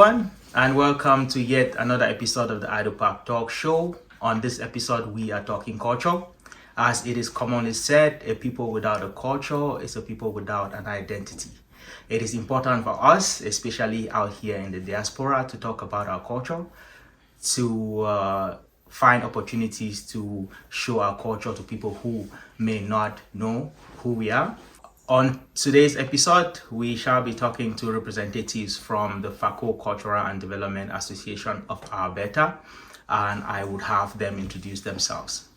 everyone, and welcome to yet another episode of the Idle Park Talk Show. On this episode, we are talking culture. As it is commonly said, a people without a culture is a people without an identity. It is important for us, especially out here in the diaspora, to talk about our culture, to find opportunities to show our culture to people who may not know who we are. On today's episode, we shall be talking to representatives from the FAKO Cultural and Development Association of Alberta, and I would have them introduce themselves.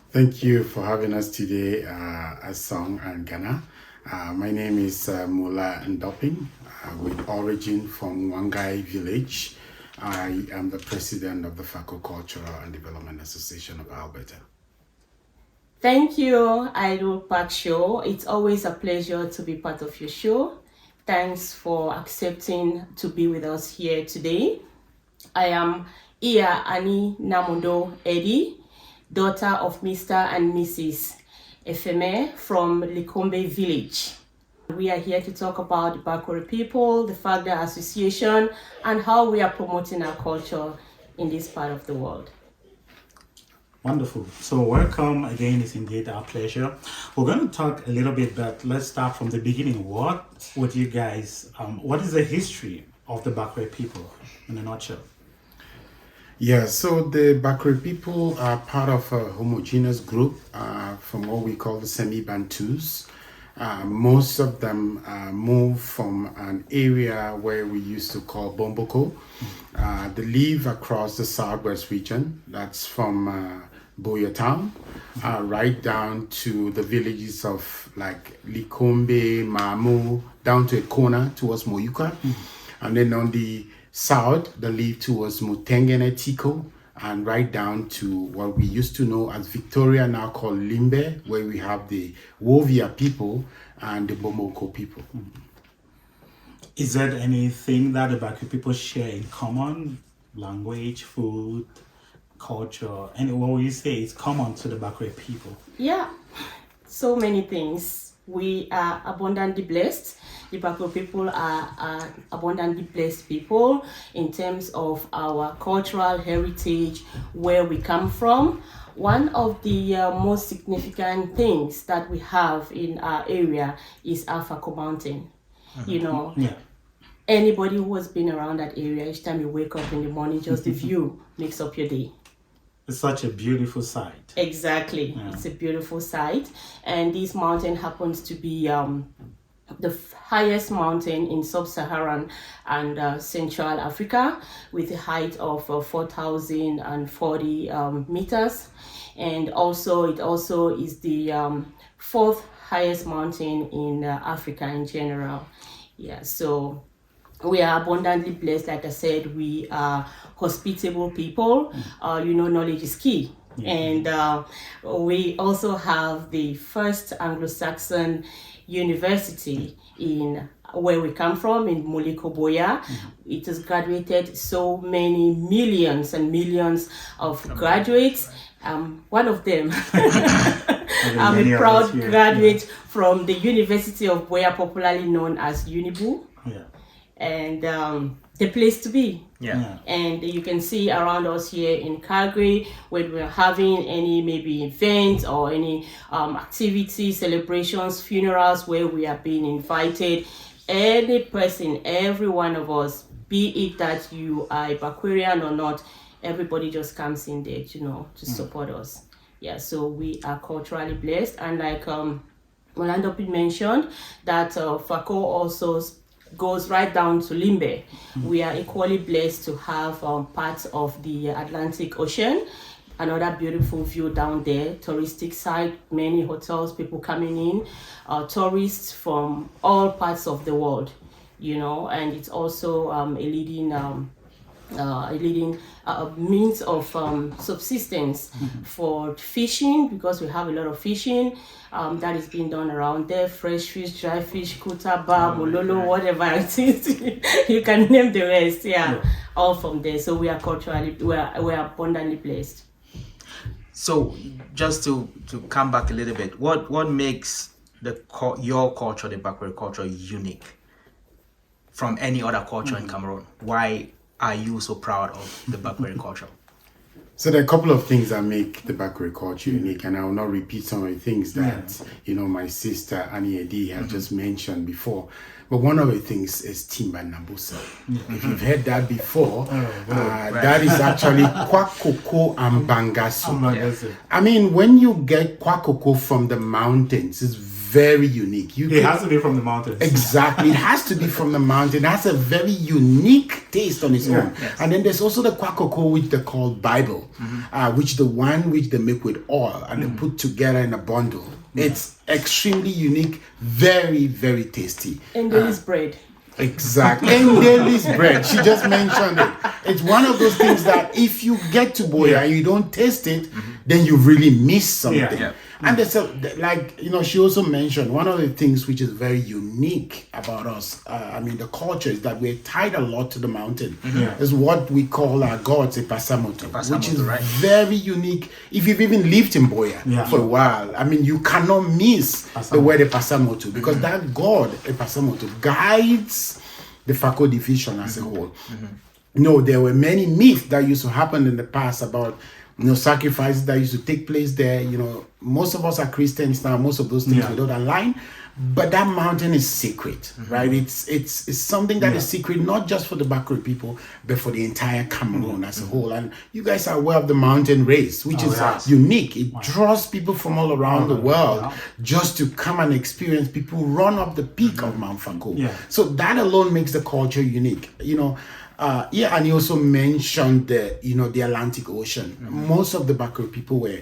Thank you for having us today, Asong and Ghana. My name is Mula Ndoping, with origin from Wangai village. I am the president of the FAKO Cultural and Development Association of Alberta. Thank you, Idle Park Show. It's always a pleasure to be part of your show. Thanks for accepting to be with us here today. I am Iya Ani Namundo Eddie, daughter of Mr. and Mrs. Efeme from Likombe village. We are here to talk about the Bakweri people, the FACDA association, and how we are promoting our culture in this part of the world. Wonderful. So welcome again. It's indeed our pleasure. We're going to talk a little bit, but let's start from the beginning. What is the history of the Bakweri people in a nutshell? Yeah, so the Bakweri people are part of a homogeneous group from what we call the semi-Bantus. Most of them moved from an area where we used to call Bomboko. They live across the southwest region. That's from Boya town, right down to the villages of like Likombe, Mamu, down to Ekona towards Moyuka. And then on the south, they live towards Mutengene Tiko, and right down to what we used to know as Victoria, now called Limbe, where we have the Wovia people and the Bomoko people. Is there anything that the Bakweri people share in common? Language, food, culture, and what would you say is common to the Bakweri people? Yeah, so many things. We are abundantly blessed. The Bakweri people are abundantly blessed people in terms of our cultural heritage, where we come from. One of the most significant things that we have in our area is our FAKO Mountain. You know, anybody who has been around that area, each time you wake up in the morning, just the view makes up your day. It's such a beautiful sight. Exactly. Yeah. It's a beautiful sight. And this mountain happens to be the highest mountain in sub-Saharan and Central Africa, with a height of 4,040 meters. And also, it also is the fourth highest mountain in Africa in general. Yeah, so we are abundantly blessed. Like I said, we are hospitable people. Knowledge is key. And we also have the first Anglo-Saxon university in where we come from, in Mulikoboya. It has graduated so many millions and millions of graduates. One of them. I'm a proud graduate from the University of Boya, popularly known as Unibu. Yeah. And the place to be. Yeah. And you can see around us here in Calgary, when we're having any maybe events or any activities, celebrations, funerals, where we are being invited, any person, every one of us, be it that you are a Bakwerian or not, everybody just comes in there, to support us. Yeah, so we are culturally blessed. And like Rolando mentioned, that FAKO also goes right down to Limbe. We are equally blessed to have parts of the Atlantic Ocean. Another beautiful view down there, touristic site, many hotels, people coming in, tourists from all parts of the world, and it's also a leading means of subsistence for fishing, because we have a lot of fishing that is being done around there. Fresh fish, dry fish, kuta, bar, mololo, whatever it is. You can name the rest. Yeah, all from there. So we are we are abundantly blessed. So just to come back a little bit, what makes your culture, the Bakweri culture, unique from any other culture in Cameroon? Why are you so proud of the Bakweri culture? So there are a couple of things that make the Bakweri culture unique, and I will not repeat some of the things that my sister Annie Edi has just mentioned before. But one of the things is Timba Nabusa. If you've heard that before, that is actually Kwakoko and Bangasu. I mean, when you get Kwakoko from the mountains, it's very unique. It has to be from the mountains. Exactly. It has to be from the mountain. It has a very unique taste on its own. Yes. And then there's also the Kwakoko, which they call Bible, which the one which they make with oil and they put together in a bundle. It's extremely unique, very, very tasty. And there is bread. Exactly. And Daily's bread. She just mentioned it. It's one of those things that if you get to Boya and you don't taste it, then you really miss something. And there's she also mentioned one of the things which is very unique about us. The culture is that we're tied a lot to the mountain. It's what we call our gods, a pasamoto, which is very unique. If you've even lived in Boya for a while, you cannot miss the word a pasamoto, because that god, a pasamoto, guides the FAKO division as a whole. There were many myths that used to happen in the past about sacrifices that used to take place there. Most of us are Christians now. Most of those things we don't align, but that mountain is sacred, right? It's something that is secret, not just for the Bakweri people, but for the entire Cameroon as a whole. And you guys are aware of the mountain race, which is unique. It draws people from all around the world just to come and experience. People run up the peak of Mount FAKO. So that alone makes the culture unique. And you also mentioned the Atlantic Ocean. Most of the Bakweri people were,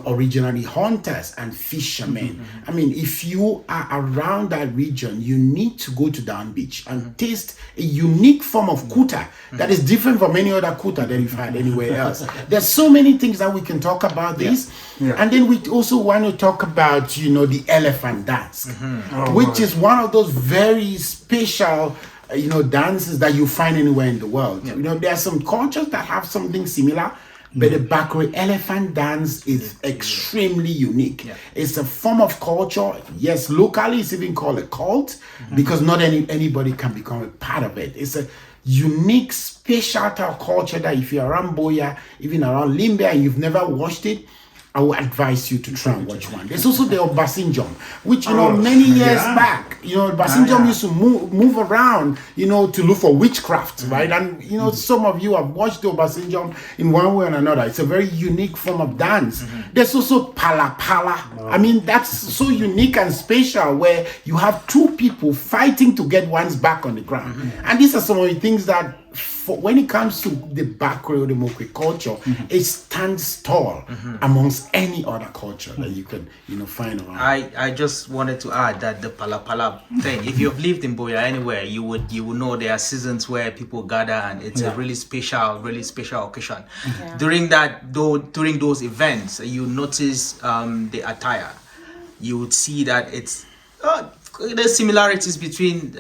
originally hunters and fishermen. If you are around that region, you need to go to Down Beach and taste a unique form of kuta that is different from any other kuta that you've had anywhere else. There's so many things that we can talk about this. And then we also want to talk about, the elephant dance, which is one of those very special dances that you find anywhere in the world. There are some cultures that have something similar, but the Bakweri elephant dance is extremely unique. It's a form of culture. Yes, locally it's even called a cult, because not anybody can become a part of it. It's a unique, special type of culture that if you're around Boya, even around Limbe, and you've never watched it, I would advise you to try and watch one. There's also the Obasanjom, which many years back, Obasanjom used to move around, to look for witchcraft, right? And some of you have watched the Obasanjom in one way or another. It's a very unique form of dance. There's also Pala Pala. That's so unique and special, where you have two people fighting to get one's back on the ground. And these are some of the things that, when it comes to the Bakweri or the Mokwe culture, it stands tall amongst any other culture that you can, find around. I just wanted to add that the Pala Pala thing, if you've lived in Boya anywhere, you would know there are seasons where people gather, and it's a really special occasion. During those events, you notice the attire. You would see that it's there's similarities between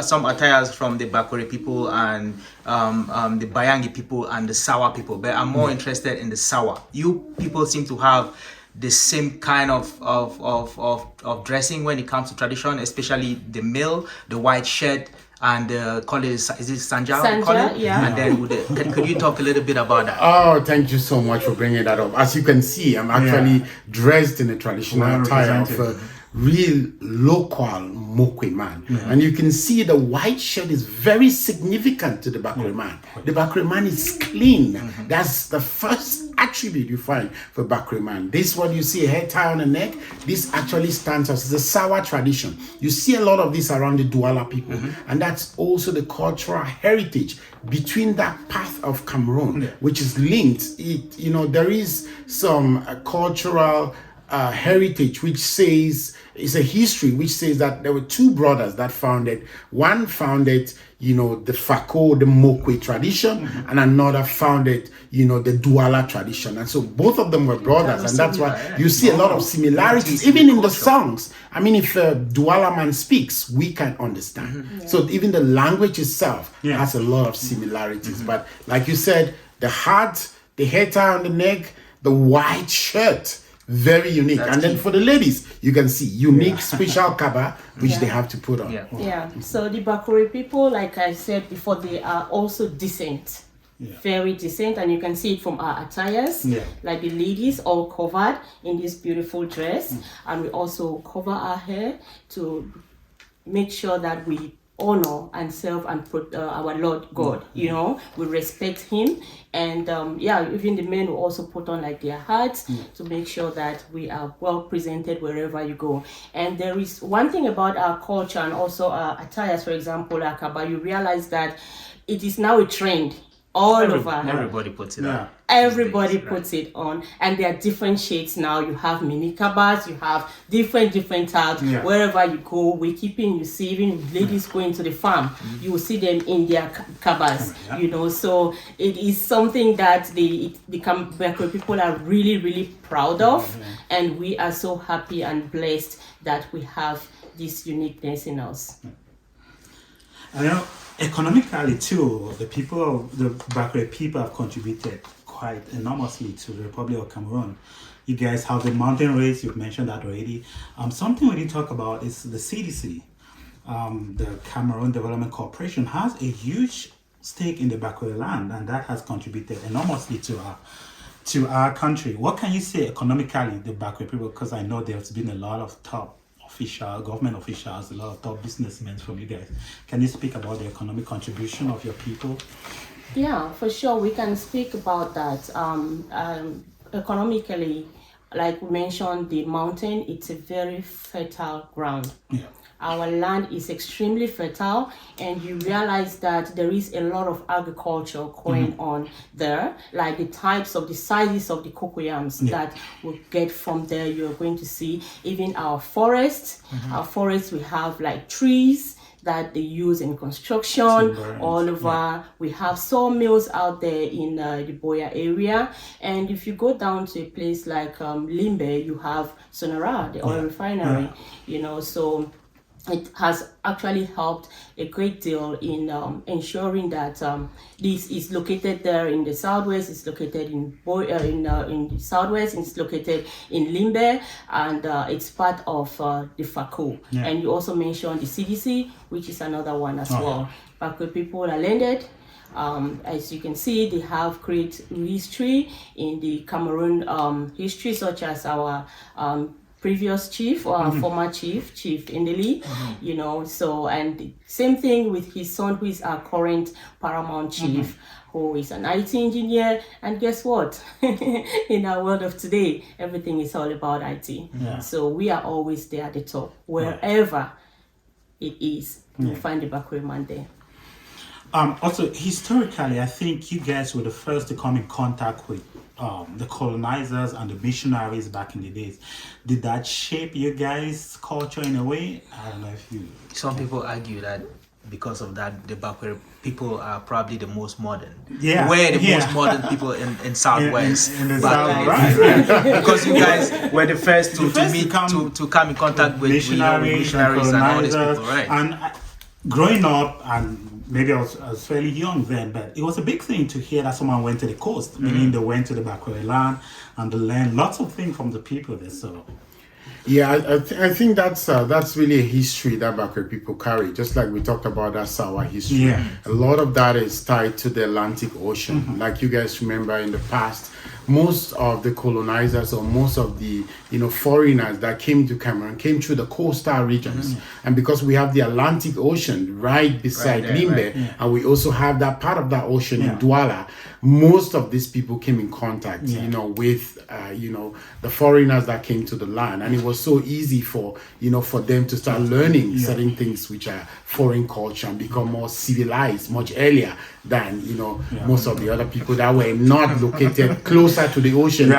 some attires from the Bakweri people and the Bayangi people and the Sawa people, but I'm more interested in the Sawa. You people seem to have the same kind of dressing when it comes to tradition, especially the male, the white shirt, and call it, is it Sanja? Sanja, yeah. And then could you talk a little bit about that? Oh, thank you so much for bringing that up. As you can see, I'm actually dressed in a traditional attire of a real local Mokwe man. And you can see the white shirt is very significant to the Bakweri man. The Bakweri man is clean. That's the first attribute you find for Bakweri man. This is what you see, a hair tie on the neck. This actually stands as the Sawa tradition. You see a lot of this around the Duala people. And that's also the cultural heritage between that path of Cameroon, which is linked. There is some cultural heritage which says, it's a history which says that there were two brothers that founded. One founded, the FAKO, the Mokwe tradition, and another founded, the Duala tradition. And so both of them were brothers, and that's why you see a lot of similarities, even in the songs. If a Duala man speaks, we can understand. So even the language itself has a lot of similarities. But like you said, the hat, the hair tie on the neck, the white shirt, Very unique. That's and then key. for the ladies, you can see unique special kaba which they have to put on. Yeah. Yeah, so the Bakweri people, like I said before, they are also decent. Very decent, and you can see it from our attires. Like the ladies all covered in this beautiful dress, and we also cover our hair to make sure that we honor and serve and put our Lord God. You know, we respect Him, and even the men will also put on like their hats to make sure that we are well presented wherever you go. And there is one thing about our culture and also our attires, for example, Akaba, you realize that it is now a trend all over. Everybody puts it on. Everybody puts it on, and there are different shades now. You have mini kabas, you have different types. Wherever you go, wakekeeping, you see even ladies going to the farm, you will see them in their kabas. You know, so it is something that the Bakweri people are really, really proud of, and we are so happy and blessed that we have this uniqueness in us. I know economically too, the Bakweri people have contributed quite enormously to the Republic of Cameroon. You guys have the mountain race, you've mentioned that already. Something we didn't talk about is the CDC. The Cameroon Development Corporation has a huge stake in the Bakweri land, and that has contributed enormously to our country. What can you say economically, the Bakweri people? Because I know there's been a lot of top government officials, a lot of top businessmen from you guys. Can you speak about the economic contribution of your people? Yeah, for sure. We can speak about that. Economically, like we mentioned, the mountain, it's a very fertile ground. Our land is extremely fertile, and you realize that there is a lot of agriculture going on there, like the sizes of the cocoyams that we get from there. You're going to see even our forests. Our forests, we have like trees that they use in construction all over. We have sawmills out there in the Boya area, and if you go down to a place like Limbe, you have Sonora, the oil refinery. You know, so it has actually helped a great deal in ensuring that this is located there in the southwest. It's located in the southwest. It's located in Limbe, and it's part of the FAKO. And you also mentioned the CDC, which is another one as well. Bakweri people are landed. As you can see, they have great history in the Cameroon history, such as our previous chief or our former chief Indeli, you know, so, and the same thing with his son, who is our current paramount chief, who is an IT engineer. And guess what? In our world of today, everything is all about IT. So we are always there at the top. Wherever it is, you find the Bakweri man there. Also, historically, I think you guys were the first to come in contact with the colonizers and the missionaries back in the days. Did that shape you guys' culture in a way? I don't know if you... Some people argue that because of that, the Bakweri people are probably the most modern. We're the most modern people in Southwest. In the South, right? Because you guys were the first to come in contact with missionaries and all these people, right? And growing up, and maybe I was fairly young then, but it was a big thing to hear that someone went to the coast, meaning they went to the Bakweri land and they learned lots of things from the people there. So I think that's really a history that Bakweri people carry, just like we talked about that Sawa history. A lot of that is tied to the Atlantic Ocean. Like you guys remember in the past, most of the colonizers or most of the foreigners that came to Cameroon came through the coastal regions, and because we have the Atlantic Ocean right beside Limbe, and we also have that part of that ocean in Duala, most of these people came in contact with the foreigners that came to the land, and it was so easy for them to start learning certain things which are foreign culture and become more civilized much earlier than most of the other people that were not located closer to the ocean.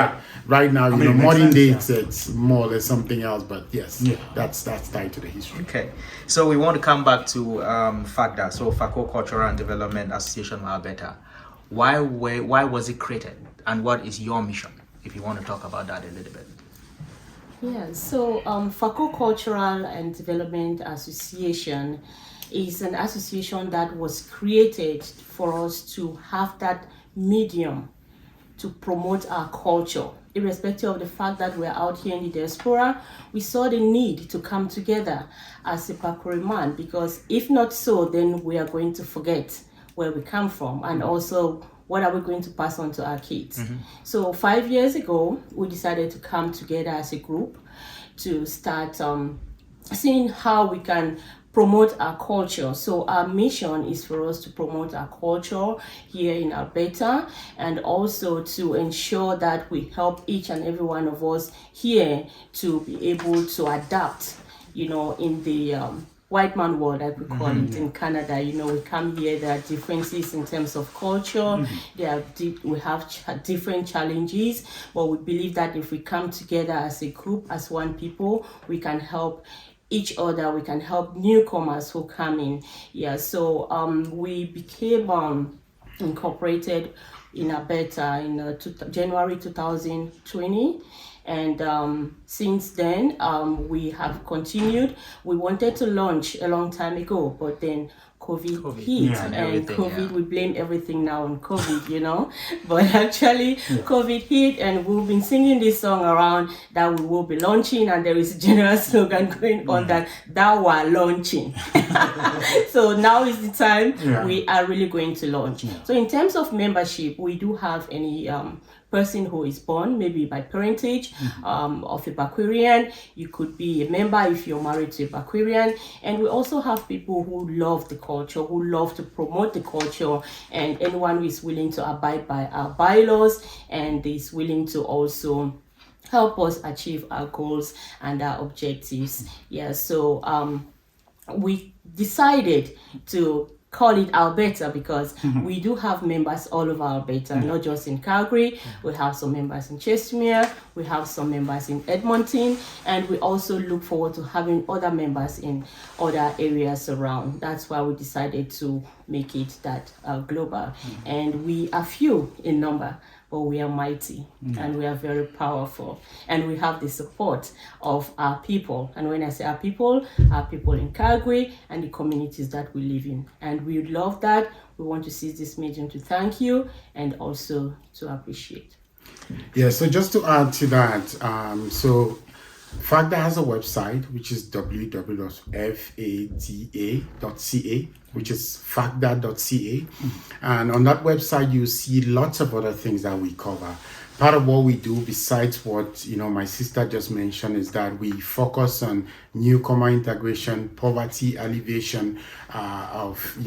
Right now, modern day it's more or less something else, but yes, that's tied to the history. Okay, so we want to come back to FACDA, so FAKO Cultural and Development Association of Alberta. Why was it created, and what is your mission? If you want to talk about that a little bit. Yeah, so FAKO Cultural and Development Association is an association that was created for us to have that medium to promote our culture. Irrespective of the fact that we're out here in the diaspora, we saw the need to come together as a Bakweri man, because if not so, then we are going to forget where we come from, and also what are we going to pass on to our kids. So 5 years ago, we decided to come together as a group to start seeing how we can promote our culture. So our mission is for us to promote our culture here in Alberta, and also to ensure that we help each and every one of us here to be able to adapt, in the white man world, like we call it in Canada. We come here, there are differences in terms of culture, we have different challenges, but we believe that if we come together as a group, as one people, we can help each other, we can help newcomers who come in. So we became incorporated in Alberta in January 2020. And since then, we have continued. We wanted to launch a long time ago, but then COVID hit, and COVID, we blame everything now on COVID, but actually COVID hit, and we've been singing this song around that we will be launching, and there is a general slogan going on that we're launching. So now is the time we are really going to launch. So in terms of membership, we do have any person who is born maybe by parentage of a Bakwerian. You could be a member if you're married to a Bakwerian. And we also have people who love the culture, who love to promote the culture, and anyone who is willing to abide by our bylaws and is willing to also help us achieve our goals and our objectives. So we decided to call it Alberta because we do have members all over Alberta, not just in Calgary. We have some members in Chestermere, we have some members in Edmonton, and we also look forward to having other members in other areas around. That's why we decided to make it that global. And we are few in number, but we are mighty and we are very powerful, and we have the support of our people. And when I say our people in Calgary and the communities that we live in. And we love that. We want to seize this medium to thank you and also to appreciate. So just to add to that, so FACDA has a website, which is www.facda.ca, which is facda.ca. And on that website, you see lots of other things that we cover. Part of what we do, besides what my sister just mentioned, is that we focus on newcomer integration, poverty alleviation of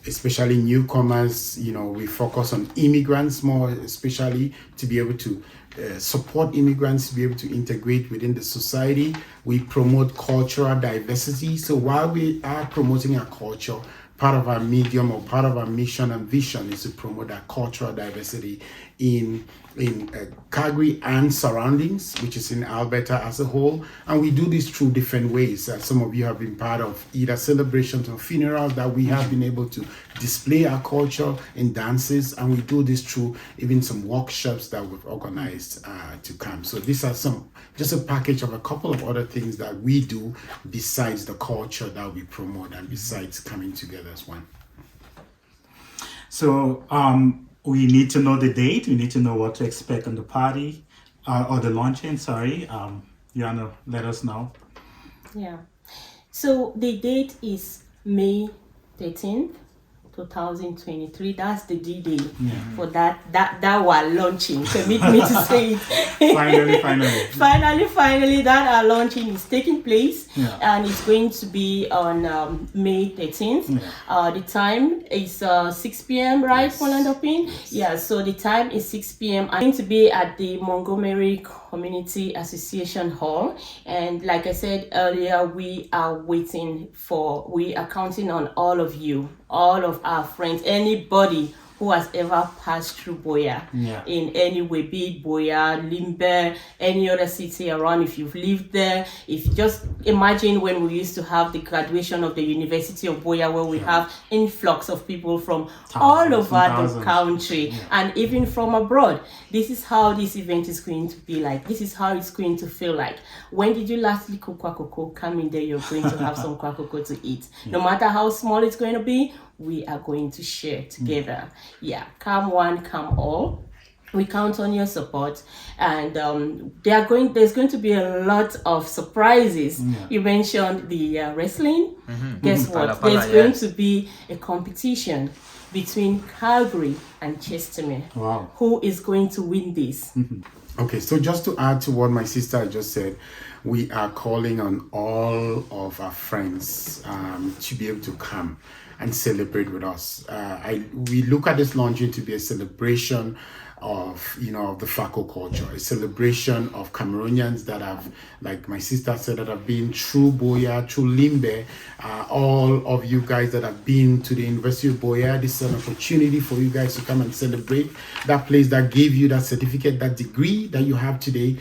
especially newcomers. We focus on immigrants more, especially to be able to support immigrants to be able to integrate within the society. We promote cultural diversity. So while we are promoting our culture, part of our medium or part of our mission and vision is to promote that cultural diversity in Calgary and surroundings, which is in Alberta as a whole. And we do this through different ways. Some of you have been part of either celebrations or funerals that we have been able to display our culture in dances, and we do this through even some workshops that we've organized to come. So these are just a package of a couple of other things that we do besides the culture that we promote and besides coming together as one. So we need to know the date. We need to know what to expect on the party or the launching. Sorry, you wanna let us know? So the date is May 13th. 2023. That's the D-Day for that we're launching. Permit me to say it. Finally, that our launching is taking place, and it's going to be on May 13th. The time is 6 p.m. right, Polandopin? So the time is 6 p.m. I'm going to be at the Montgomery Community Association Hall, and like I said earlier, we are counting on all of you, all of our friends, anybody who has ever passed through Boya in any way, be it Boya, Limbe, any other city around. If you've lived there, if just imagine when we used to have the graduation of the University of Boya, where we have influx of people from all over the country and even from abroad. This is how this event is going to be like. This is how it's going to feel like. When did you lastly cook kwakoko? Come in there, you're going to have some kwakoko to eat. No matter how small it's going to be, we are going to share together. Come one, come all. We count on your support, and there's going to be a lot of surprises. You mentioned the wrestling. Guess what? Pala, There's going yes. to be a competition between Calgary and Chestermere. Wow. Who is going to win this? Okay, so just to add to what my sister just said, we are calling on all of our friends to be able to come and celebrate with us. We look at this launching to be a celebration of of the FAKO culture, a celebration of Cameroonians that have, like my sister said, that have been through Boya, through Limbe. All of you guys that have been to the University of Boya, this is an opportunity for you guys to come and celebrate that place that gave you that certificate, that degree that you have today.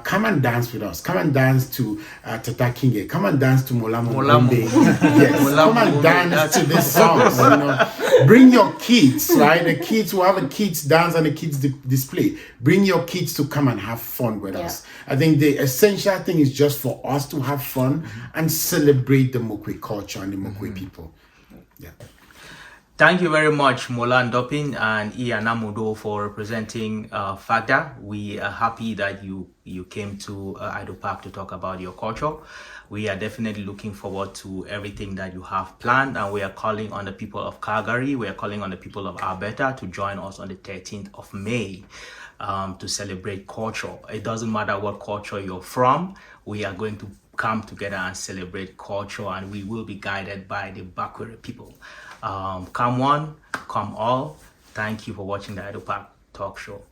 Come and dance with us. Come and dance to Tata Kinge. Come and dance to Molamo. Molamo. Yes, come and dance to this song. Bring your kids, right? The kids will have a kids dance and a kids display. Bring your kids to come and have fun with us. I think the essential thing is just for us to have fun and celebrate the Mokwe culture and the Mokwe people. Yeah. Thank you very much, Mola Ndopin and Ian Amudo, for representing FACDA. We are happy that you came to Idle Park to talk about your culture. We are definitely looking forward to everything that you have planned, and we are calling on the people of Calgary, we are calling on the people of Alberta to join us on the 13th of May to celebrate culture. It doesn't matter what culture you're from, we are going to come together and celebrate culture, and we will be guided by the Bakweri people. Come one, come all. Thank you for watching the Idle Park Talk Show.